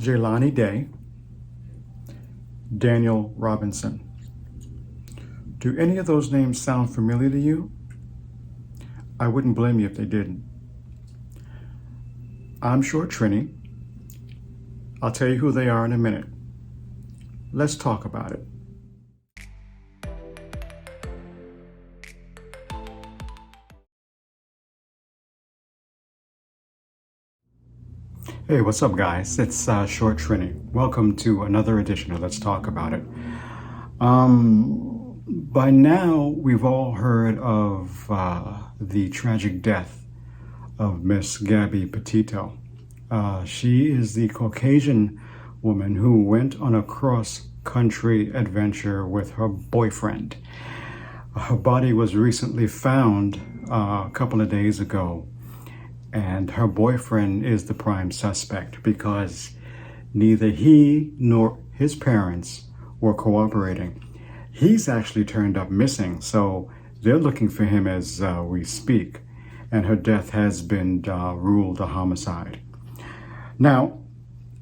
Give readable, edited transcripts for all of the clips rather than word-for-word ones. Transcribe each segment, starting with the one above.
Jelani Day, Daniel Robinson. Do any of those names sound familiar to you? I wouldn't blame you if they didn't. I'm Short Trini. I'll tell you who they are in a minute. Let's talk about it. Hey, what's up, guys? It's Short Trini. Welcome to another edition of Let's Talk About It. By now, we've all heard of the tragic death of Miss Gabby Petito. She is the Caucasian woman who went on a cross-country adventure with her boyfriend. Her body was recently found a couple of days ago, and her boyfriend is the prime suspect because neither he nor his parents were cooperating. He's actually turned up missing, so they're looking for him as we speak, and her death has been ruled a homicide. Now,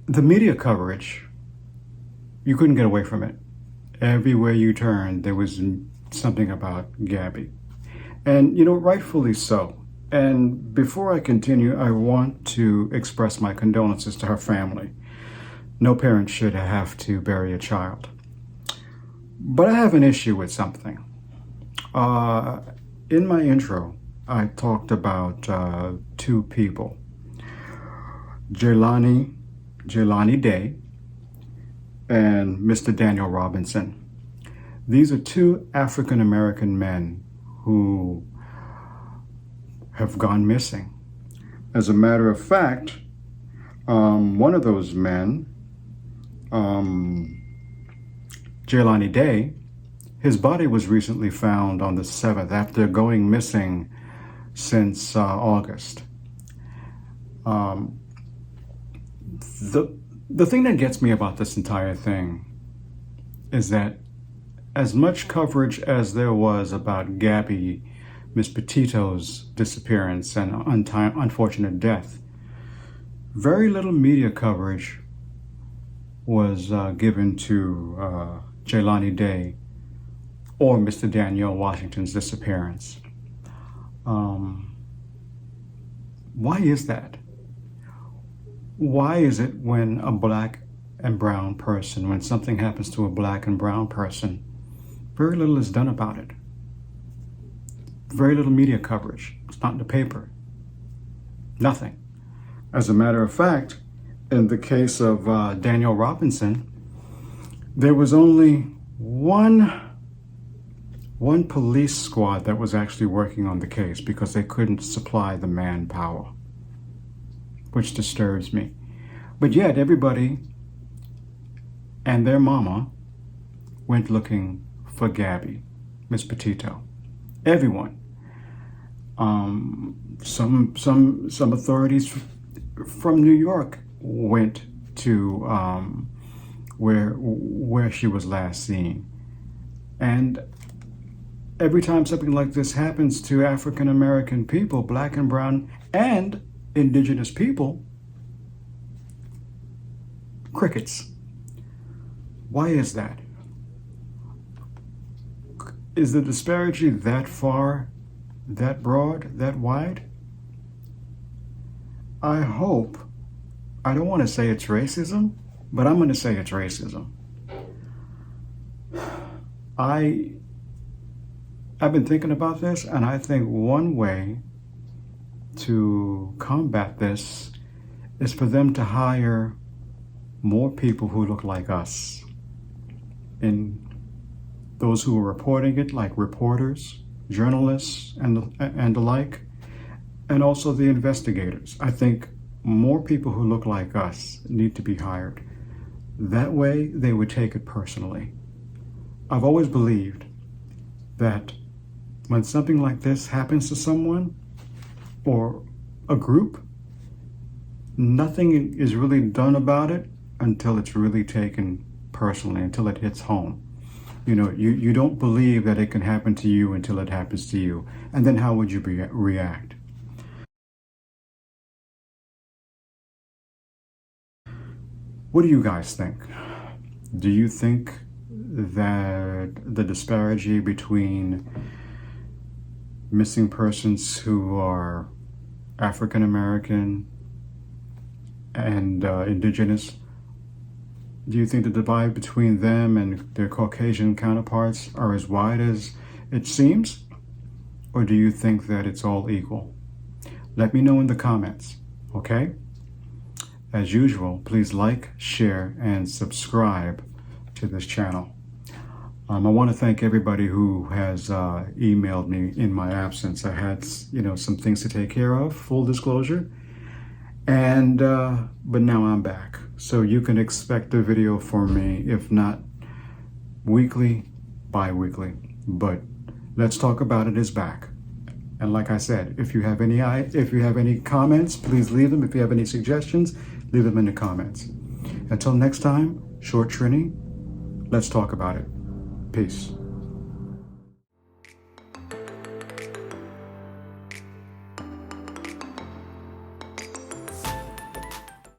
the media coverage, you couldn't get away from it. Everywhere you turned, there was something about Gabby. And, rightfully so. And before I continue, I want to express my condolences to her family. No parent should have to bury a child. But I have an issue with something. In my intro, I talked about two people, Jelani Day and Mr. Daniel Robinson. These are two African American men who have gone missing. As a matter of fact, one of those men, Jelani Day, his body was recently found on the 7th after going missing since August. The thing that gets me about this entire thing is that as much coverage as there was about Gabby, Miss Petito's disappearance and unfortunate death, very little media coverage was given to Jelani Day or Mr. Daniel Washington's disappearance. Why is that? Why is it when a black and brown person, when something happens to a black and brown person, very little is done about it? Very little media coverage. It's not in the paper. Nothing. As a matter of fact, in the case of Daniel Robinson, there was only one police squad that was actually working on the case because they couldn't supply the manpower, which disturbs me. But yet everybody and their mama went looking for Gabby, Miss Petito. Everyone. Some authorities from New York went to where she was last seen. And every time something like this happens to African American people, black and brown and indigenous people, crickets. Why is that? Is the disparity that far, that broad, that wide? I hope, I don't want to say it's racism, but I'm going to say it's racism. I've been thinking about this, and I think one way to combat this is for them to hire more people who look like us. And those who are reporting it, like reporters, journalists, and the like, and also the investigators. I think more people who look like us need to be hired. That way, they would take it personally. I've always believed that when something like this happens to someone or a group, nothing is really done about it until it's really taken personally, until it hits home. You don't believe that it can happen to you until it happens to you. And then how would you react? What do you guys think? Do you think that the disparity between missing persons who are African American and indigenous, do you think the divide between them and their Caucasian counterparts are as wide as it seems? Or do you think that it's all equal? Let me know in the comments, okay? As usual, please like, share, and subscribe to this channel. I want to thank everybody who has emailed me in my absence. I had, some things to take care of, full disclosure. And but now I'm back, so you can expect a video from me, if not weekly, bi-weekly. But Let's Talk About It is back. And like I said, if you have any comments, please leave them. If you have any suggestions, leave them in the comments. Until next time, short Trini, let's talk about it. Peace.